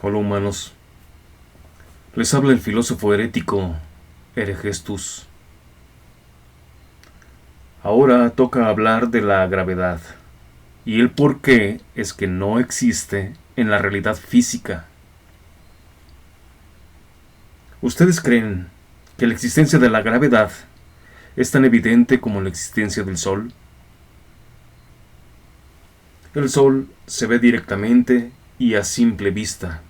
Hola humanos, les habla el filósofo herético Heregestus. Ahora toca hablar de la gravedad y el por qué es que no existe en la realidad física. ¿Ustedes creen que la existencia de la gravedad es tan evidente como la existencia del Sol? El Sol se ve directamente y a simple vista,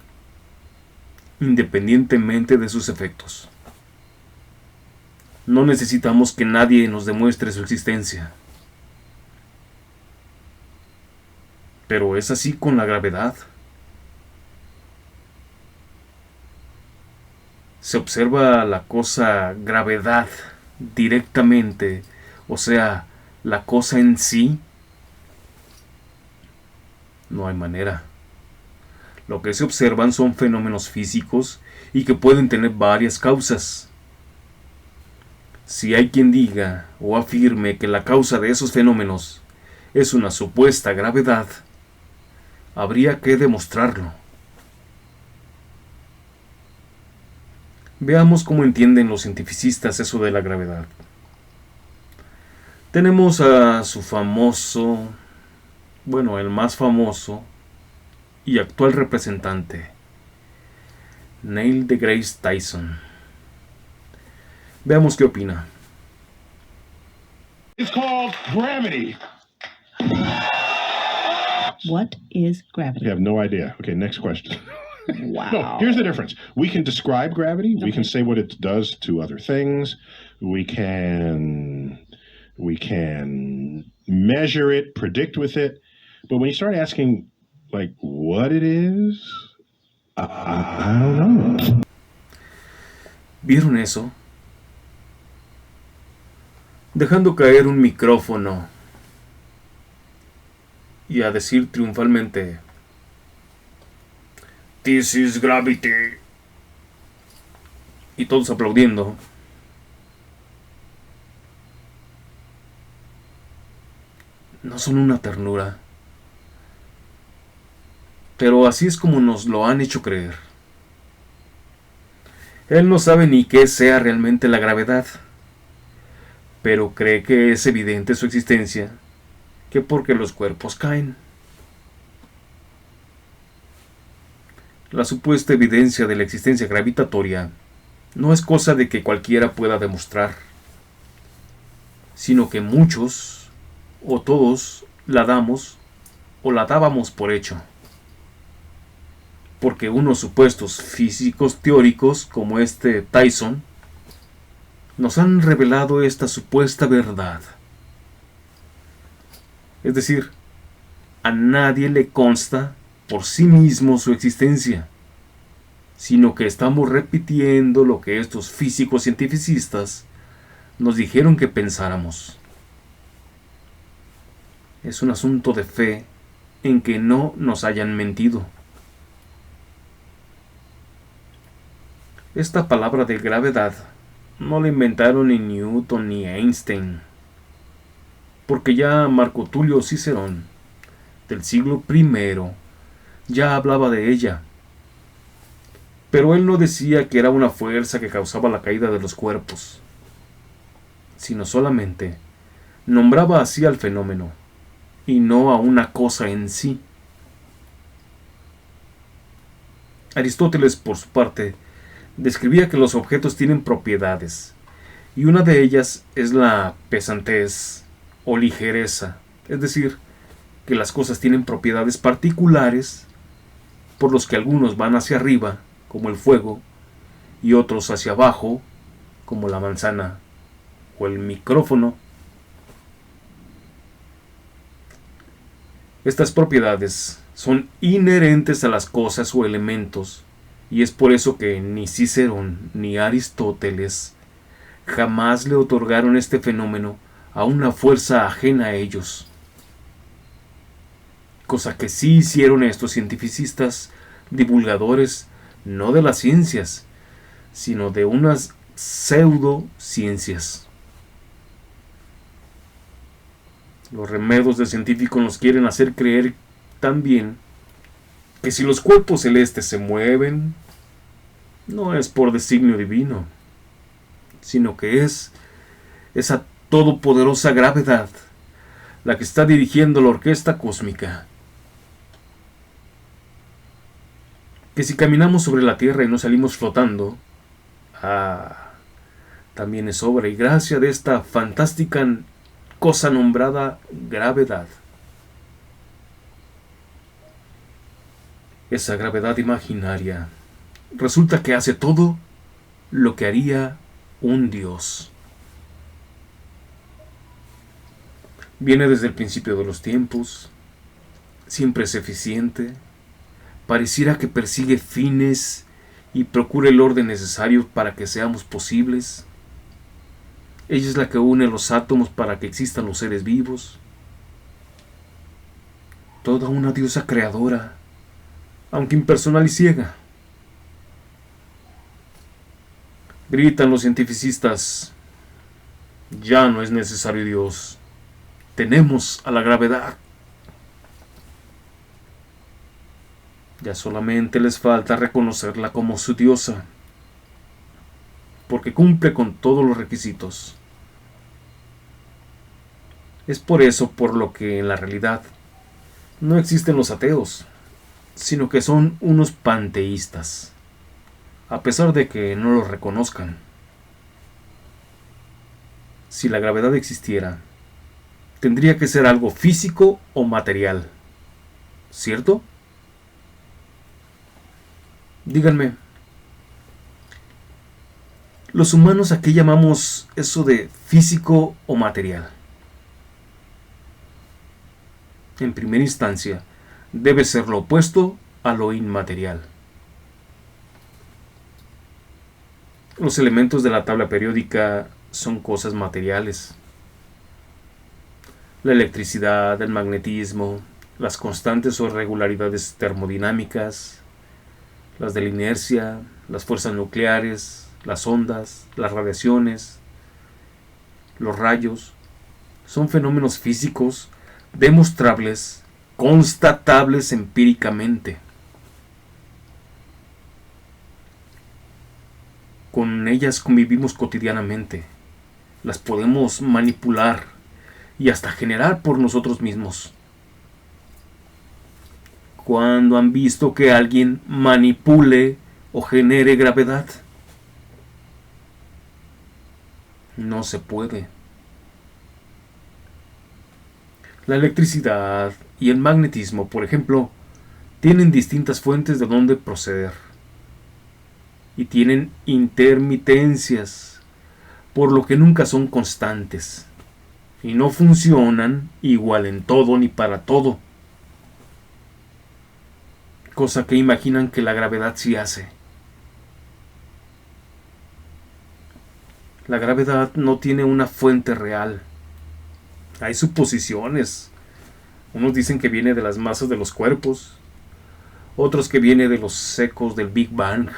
independientemente de sus efectos. No necesitamos que nadie nos demuestre su existencia. Pero es así con la gravedad. Se observa la cosa gravedad directamente, o sea, la cosa en sí. No hay manera. Lo que se observan son fenómenos físicos y que pueden tener varias causas. Si hay quien diga o afirme que la causa de esos fenómenos es una supuesta gravedad, habría que demostrarlo. Veamos cómo entienden los cientificistas eso de la gravedad. Tenemos a su famoso, el más famoso y actual representante, Neil deGrasse Tyson. Veamos qué opina. It's called gravity. What is gravity? I have no idea. Okay, next question. Wow. No, here's the difference. We can describe gravity. We can say what it does to other things. We can measure it, predict with it. But when you start asking, like, what it is, I don't know. ¿Vieron eso? Dejando caer un micrófono y a decir triunfalmente: "This is gravity". Y todos aplaudiendo. No son una ternura. Pero así es como nos lo han hecho creer. Él no sabe ni qué sea realmente la gravedad, pero cree que es evidente su existencia, que porque los cuerpos caen. La supuesta evidencia de la existencia gravitatoria no es cosa de que cualquiera pueda demostrar, sino que muchos o todos la damos o la dábamos por hecho. Porque unos supuestos físicos teóricos como este Tyson nos han revelado esta supuesta verdad. Es decir, a nadie le consta por sí mismo su existencia, sino que estamos repitiendo lo que estos físicos cientificistas nos dijeron que pensáramos. Es un asunto de fe en que no nos hayan mentido. Esta palabra de gravedad no la inventaron ni Newton ni Einstein, porque ya Marco Tulio Cicerón, del siglo I, ya hablaba de ella. Pero él no decía que era una fuerza que causaba la caída de los cuerpos, sino solamente nombraba así al fenómeno, y no a una cosa en sí. Aristóteles, por su parte, describía que los objetos tienen propiedades, y una de ellas es la pesantez o ligereza, es decir, que las cosas tienen propiedades particulares por los que algunos van hacia arriba, como el fuego, y otros hacia abajo, como la manzana o el micrófono. Estas propiedades son inherentes a las cosas o elementos, y es por eso que ni Cicerón ni Aristóteles jamás le otorgaron este fenómeno a una fuerza ajena a ellos. Cosa que sí hicieron estos cientificistas divulgadores no de las ciencias, sino de unas pseudociencias. Los remedos de científicos nos quieren hacer creer también que si los cuerpos celestes se mueven, no es por designio divino, sino que es esa todopoderosa gravedad la que está dirigiendo la orquesta cósmica. Que si caminamos sobre la Tierra y no salimos flotando, también es obra y gracia de esta fantástica cosa nombrada gravedad. Esa gravedad imaginaria resulta que hace todo lo que haría un dios. Viene desde el principio de los tiempos, siempre es eficiente, pareciera que persigue fines y procura el orden necesario para que seamos posibles. Ella es la que une los átomos para que existan los seres vivos. Toda una diosa creadora, aunque impersonal y ciega. Gritan los cientificistas: ya no es necesario Dios, tenemos a la gravedad. Ya solamente les falta reconocerla como su diosa, porque cumple con todos los requisitos. Es por eso por lo que en la realidad no existen los ateos, sino que son unos panteístas, a pesar de que no los reconozcan. Si la gravedad existiera, tendría que ser algo físico o material, ¿cierto? Díganme, los humanos, ¿a qué llamamos eso de físico o material? En primera instancia, debe ser lo opuesto a lo inmaterial. Los elementos de la tabla periódica son cosas materiales. La electricidad, el magnetismo, las constantes o regularidades termodinámicas, las de la inercia, las fuerzas nucleares, las ondas, las radiaciones, los rayos, son fenómenos físicos demostrables, constatables empíricamente. Con ellas convivimos cotidianamente, las podemos manipular y hasta generar por nosotros mismos. ¿Cuándo han visto que alguien manipule o genere gravedad? No se puede. La electricidad y el magnetismo, por ejemplo, tienen distintas fuentes de donde proceder. Y tienen intermitencias, por lo que nunca son constantes. Y no funcionan igual en todo ni para todo. Cosa que imaginan que la gravedad sí hace. La gravedad no tiene una fuente real. Hay suposiciones. Unos dicen que viene de las masas de los cuerpos, otros que viene de los ecos del Big Bang,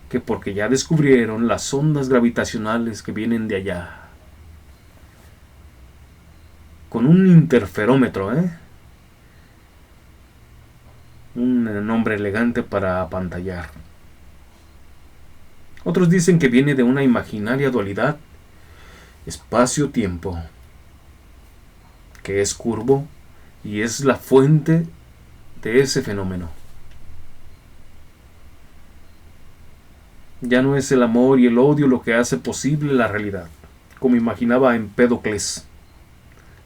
que porque ya descubrieron las ondas gravitacionales que vienen de allá. Con un interferómetro, un nombre elegante para apantallar. Otros dicen que viene de una imaginaria dualidad espacio-tiempo, que es curvo y es la fuente de ese fenómeno. Ya no es el amor y el odio lo que hace posible la realidad, como imaginaba Empédocles,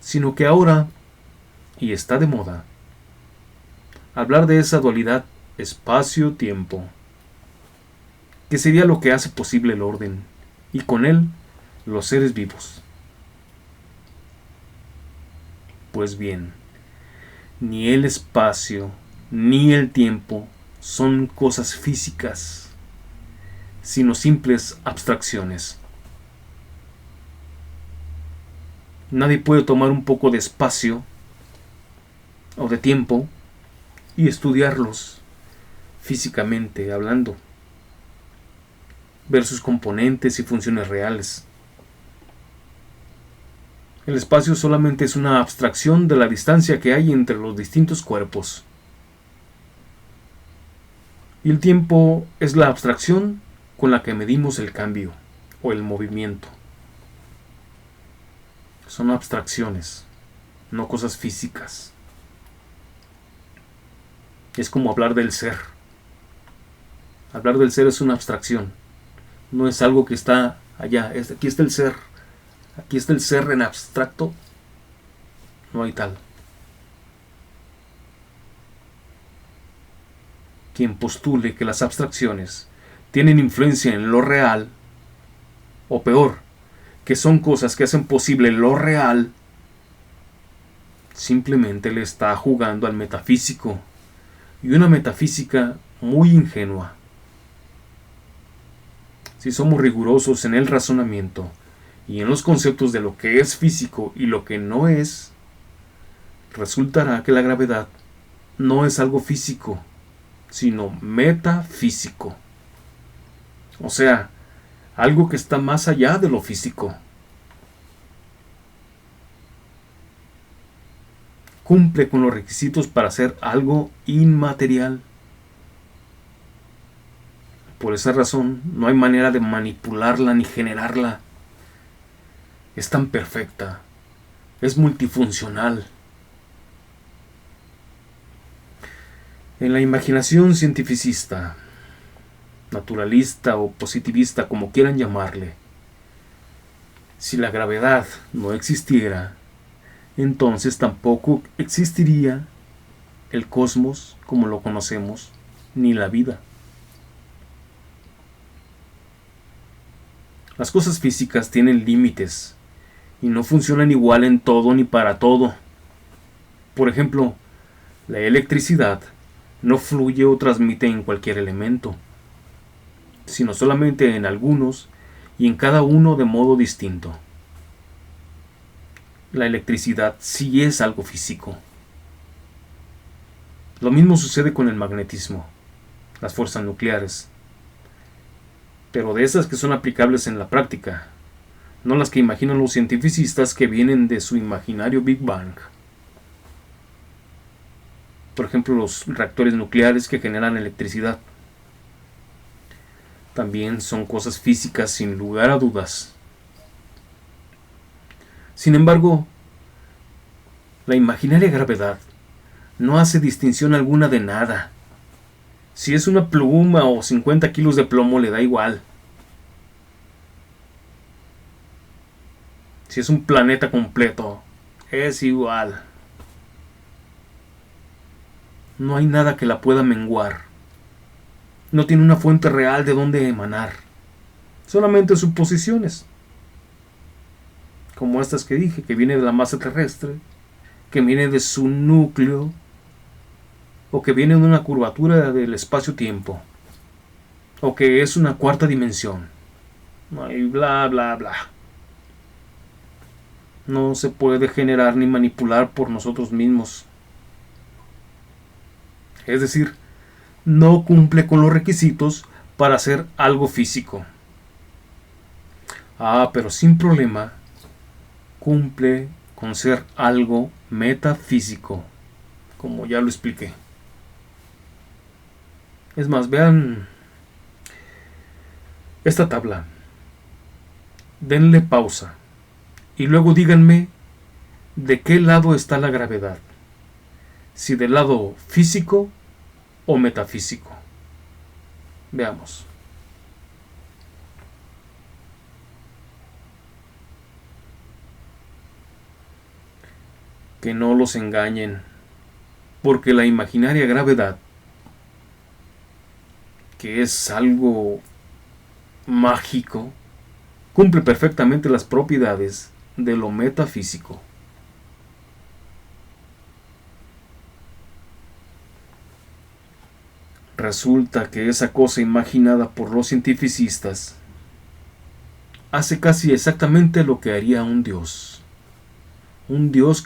sino que ahora, y está de moda, hablar de esa dualidad espacio-tiempo, que sería lo que hace posible el orden, y con él los seres vivos. Pues bien, ni el espacio ni el tiempo son cosas físicas, sino simples abstracciones. Nadie puede tomar un poco de espacio o de tiempo y estudiarlos físicamente hablando, ver sus componentes y funciones reales. El espacio solamente es una abstracción de la distancia que hay entre los distintos cuerpos. Y el tiempo es la abstracción con la que medimos el cambio o el movimiento. Son abstracciones, no cosas físicas. Es como hablar del ser. Hablar del ser es una abstracción. No es algo que está allá. Aquí está el ser. Aquí está el ser en abstracto. No hay tal. Quien postule que las abstracciones tienen influencia en lo real, o peor, que son cosas que hacen posible lo real, simplemente le está jugando al metafísico, y una metafísica muy ingenua. Si somos rigurosos en el razonamiento y en los conceptos de lo que es físico y lo que no es, resultará que la gravedad no es algo físico, sino metafísico. O sea, algo que está más allá de lo físico. Cumple con los requisitos para ser algo inmaterial. Por esa razón, no hay manera de manipularla ni generarla. Es tan perfecta. Es multifuncional. En la imaginación cientificista, naturalista o positivista, como quieran llamarle, si la gravedad no existiera, entonces tampoco existiría el cosmos como lo conocemos, ni la vida. Las cosas físicas tienen límites y no funcionan igual en todo ni para todo. Por ejemplo, la electricidad no fluye o transmite en cualquier elemento, sino solamente en algunos y en cada uno de modo distinto. La electricidad sí es algo físico. Lo mismo sucede con el magnetismo, las fuerzas nucleares, pero de esas que son aplicables en la práctica, no las que imaginan los cientificistas que vienen de su imaginario Big Bang. Por ejemplo, los reactores nucleares que generan electricidad. También son cosas físicas sin lugar a dudas. Sin embargo, la imaginaria gravedad no hace distinción alguna de nada. Si es una pluma o 50 kilos de plomo le da igual. Si es un planeta completo, es igual. No hay nada que la pueda menguar. No tiene una fuente real de donde emanar. Solamente suposiciones. Como estas que dije, que viene de la masa terrestre, que viene de su núcleo, o que viene de una curvatura del espacio-tiempo, o que es una cuarta dimensión. Y bla, bla, bla. No se puede generar ni manipular por nosotros mismos. Es decir, no cumple con los requisitos para ser algo físico. Pero sin problema, cumple con ser algo metafísico, como ya lo expliqué. Es más, vean esta tabla. Denle pausa y luego díganme de qué lado está la gravedad. Si del lado físico o metafísico. Veamos. Que no los engañen, porque la imaginaria gravedad, que es algo mágico, cumple perfectamente las propiedades de lo metafísico. Resulta que esa cosa imaginada por los cientificistas hace casi exactamente lo que haría un dios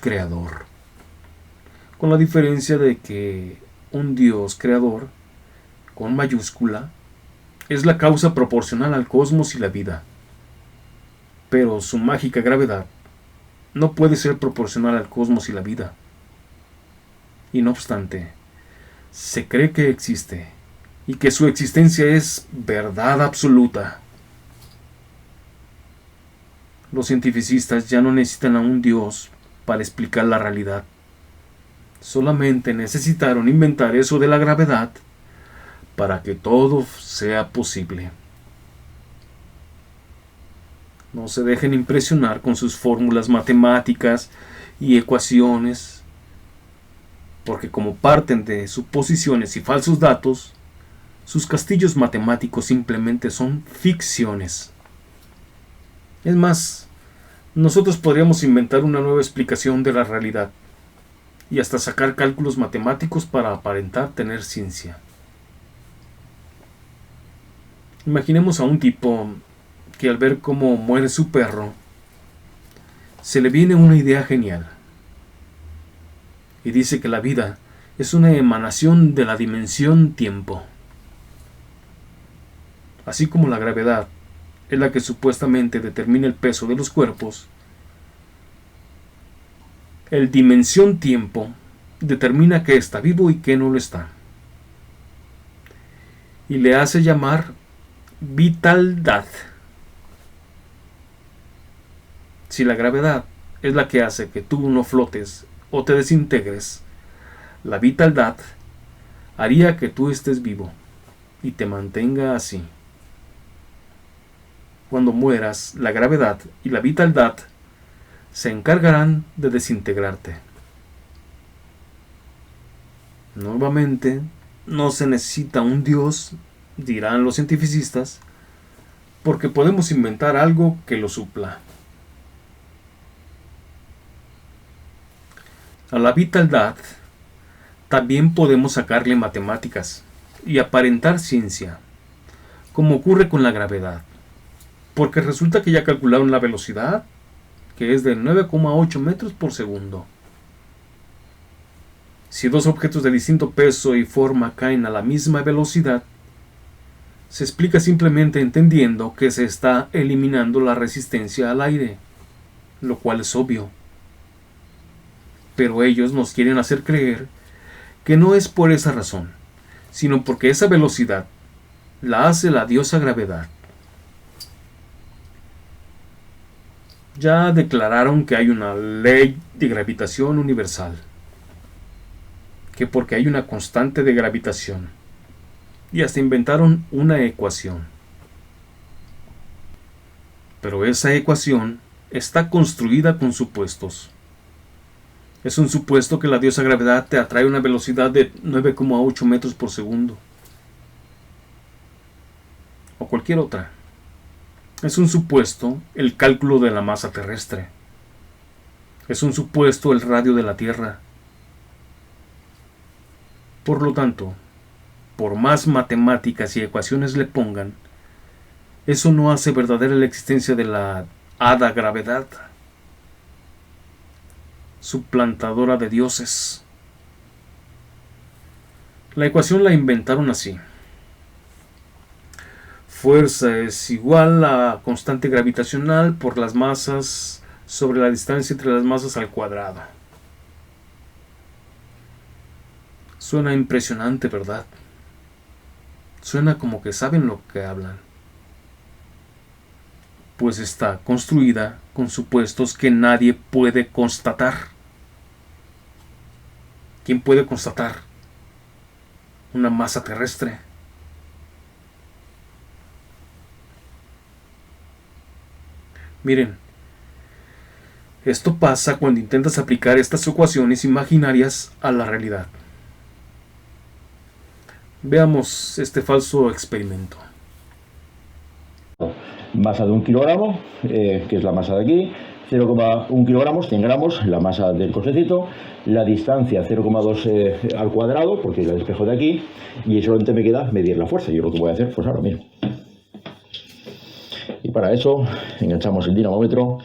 creador, con la diferencia de que un dios creador, con mayúscula, es la causa proporcional al cosmos y la vida, pero su mágica gravedad no puede ser proporcional al cosmos y la vida, y no obstante, se cree que existe y que su existencia es verdad absoluta. Los cientificistas ya no necesitan a un Dios para explicar la realidad. Solamente necesitaron inventar eso de la gravedad para que todo sea posible. No se dejen impresionar con sus fórmulas matemáticas y ecuaciones, porque como parten de suposiciones y falsos datos, sus castillos matemáticos simplemente son ficciones. Es más, nosotros podríamos inventar una nueva explicación de la realidad y hasta sacar cálculos matemáticos para aparentar tener ciencia. Imaginemos a un tipo que al ver cómo muere su perro, se le viene una idea genial y dice que la vida es una emanación de la dimensión tiempo. Así como la gravedad es la que supuestamente determina el peso de los cuerpos, el dimensión tiempo determina qué está vivo y qué no lo está. Y le hace llamar vitalidad. Si la gravedad es la que hace que tú no flotes o te desintegres, la vitalidad haría que tú estés vivo y te mantenga así. Cuando mueras, la gravedad y la vitalidad se encargarán de desintegrarte. Nuevamente, no se necesita un Dios, dirán los cientificistas, porque podemos inventar algo que lo supla. A la vitalidad también podemos sacarle matemáticas y aparentar ciencia, como ocurre con la gravedad, porque resulta que ya calcularon la velocidad, que es de 9,8 metros por segundo. Si dos objetos de distinto peso y forma caen a la misma velocidad, se explica simplemente entendiendo que se está eliminando la resistencia al aire, lo cual es obvio. Pero ellos nos quieren hacer creer que no es por esa razón, sino porque esa velocidad la hace la diosa gravedad. Ya declararon que hay una ley de gravitación universal, que porque hay una constante de gravitación, y hasta inventaron una ecuación. Pero esa ecuación está construida con supuestos. Es un supuesto que la diosa gravedad te atrae a una velocidad de 9,8 metros por segundo. O cualquier otra. Es un supuesto el cálculo de la masa terrestre. Es un supuesto el radio de la Tierra. Por lo tanto, por más matemáticas y ecuaciones le pongan, eso no hace verdadera la existencia de la hada gravedad, suplantadora de dioses. La ecuación la inventaron así. Fuerza es igual a constante gravitacional por las masas sobre la distancia entre las masas al cuadrado. Suena impresionante, ¿verdad? Suena como que saben lo que hablan. Pues está construida con supuestos que nadie puede constatar. ¿Quién puede constatar una masa terrestre? Miren, esto pasa cuando intentas aplicar estas ecuaciones imaginarias a la realidad. Veamos este falso experimento. Masa de 1 kilogramo, que es la masa de aquí, 0,1 kilogramos, 100 gramos, la masa del cochecito, la distancia 0,2 al cuadrado, porque la despejo de aquí, y solamente me queda medir la fuerza. Yo lo que voy a hacer, pues ahora mismo. Y para eso enganchamos el dinamómetro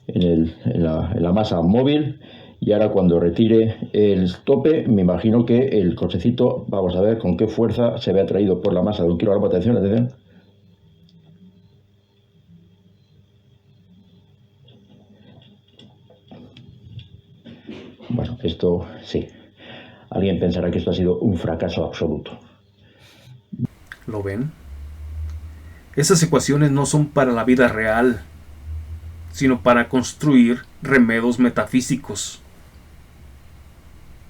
en la masa móvil, y ahora cuando retire el tope, me imagino que el cochecito, vamos a ver con qué fuerza se ve atraído por la masa de 1 kilogramo. Atención, atención. Bueno, esto sí. Alguien pensará que esto ha sido un fracaso absoluto. ¿Lo ven? Esas ecuaciones no son para la vida real, sino para construir remedios metafísicos.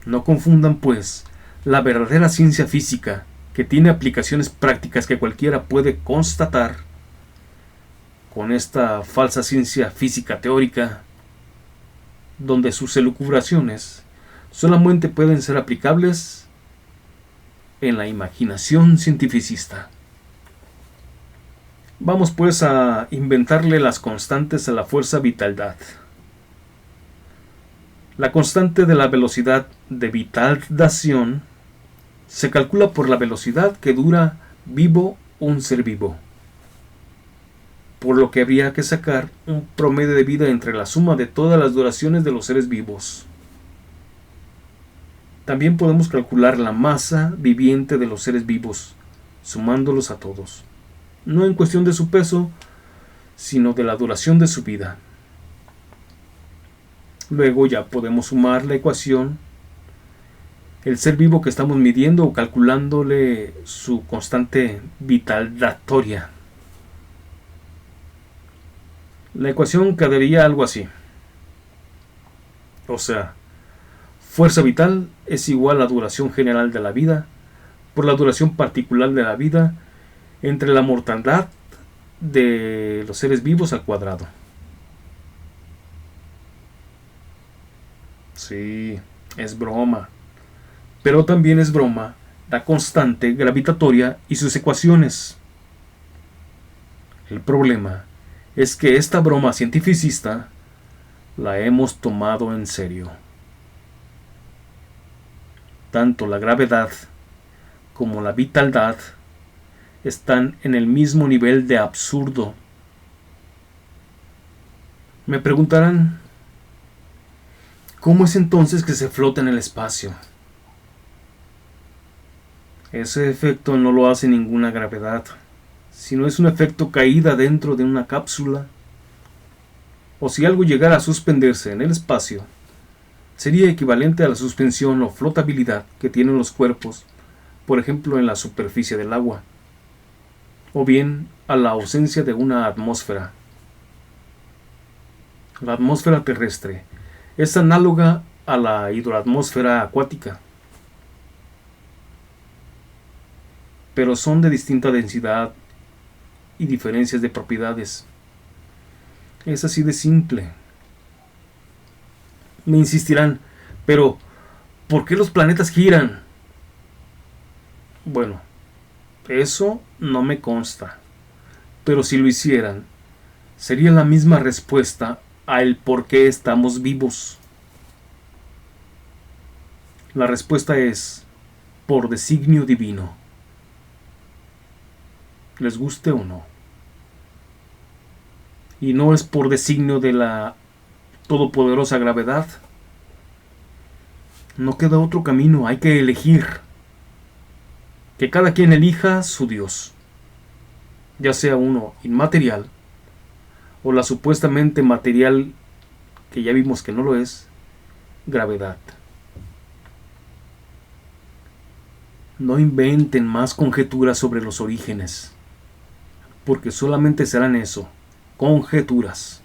No confundan, pues, la verdadera ciencia física, que tiene aplicaciones prácticas que cualquiera puede constatar, con esta falsa ciencia física teórica, donde sus elucubraciones solamente pueden ser aplicables en la imaginación cientificista. Vamos pues a inventarle las constantes a la fuerza vitalidad. La constante de la velocidad de vitaldación se calcula por la velocidad que dura vivo un ser vivo, por lo que habría que sacar un promedio de vida entre la suma de todas las duraciones de los seres vivos. También podemos calcular la masa viviente de los seres vivos, sumándolos a todos, no en cuestión de su peso, sino de la duración de su vida. Luego ya podemos sumar la ecuación, el ser vivo que estamos midiendo o calculándole su constante vitaldatoria. La ecuación quedaría algo así. O sea, fuerza vital es igual a duración general de la vida por la duración particular de la vida entre la mortandad de los seres vivos al cuadrado. Sí, es broma. Pero también es broma la constante gravitatoria y sus ecuaciones. El problema es que esta broma cientificista la hemos tomado en serio. Tanto la gravedad como la vitalidad están en el mismo nivel de absurdo. Me preguntarán, ¿cómo es entonces que se flota en el espacio? Ese efecto no lo hace ninguna gravedad, sino es un efecto caída dentro de una cápsula. O si algo llegara a suspenderse en el espacio, sería equivalente a la suspensión o flotabilidad que tienen los cuerpos, por ejemplo en la superficie del agua, o bien a la ausencia de una atmósfera. La atmósfera terrestre es análoga a la hidroatmósfera acuática, pero son de distinta densidad y diferencias de propiedades. Es así de simple. Me insistirán, pero ¿por qué los planetas giran? Bueno, eso no me consta, pero si lo hicieran, sería la misma respuesta a el por qué estamos vivos. La respuesta es por designio divino, les guste o no. Y no es por designio de la todopoderosa gravedad. No queda otro camino, hay que elegir. Que cada quien elija su Dios, ya sea uno inmaterial o la supuestamente material, que ya vimos que no lo es, gravedad. No inventen más conjeturas sobre los orígenes, porque solamente serán eso, conjeturas.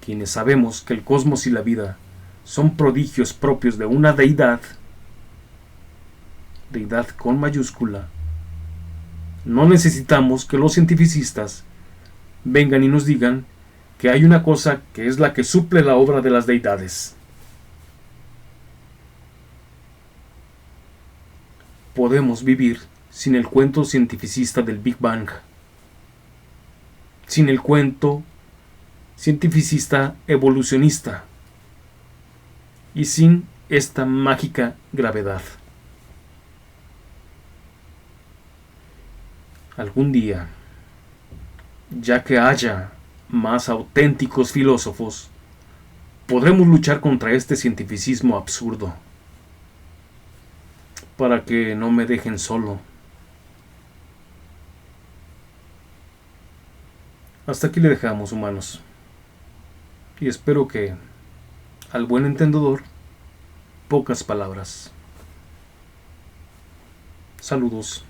Quienes sabemos que el cosmos y la vida son prodigios propios de una deidad, deidad con mayúscula, no necesitamos que los cientificistas vengan y nos digan que hay una cosa que es la que suple la obra de las deidades. Podemos vivir sin el cuento cientificista del Big Bang, sin el cuento cientificista evolucionista y sin esta mágica gravedad. Algún día, ya que haya más auténticos filósofos, podremos luchar contra este cientificismo absurdo, para que no me dejen solo. Hasta aquí le dejamos, humanos, y espero que al buen entendedor pocas palabras. Saludos.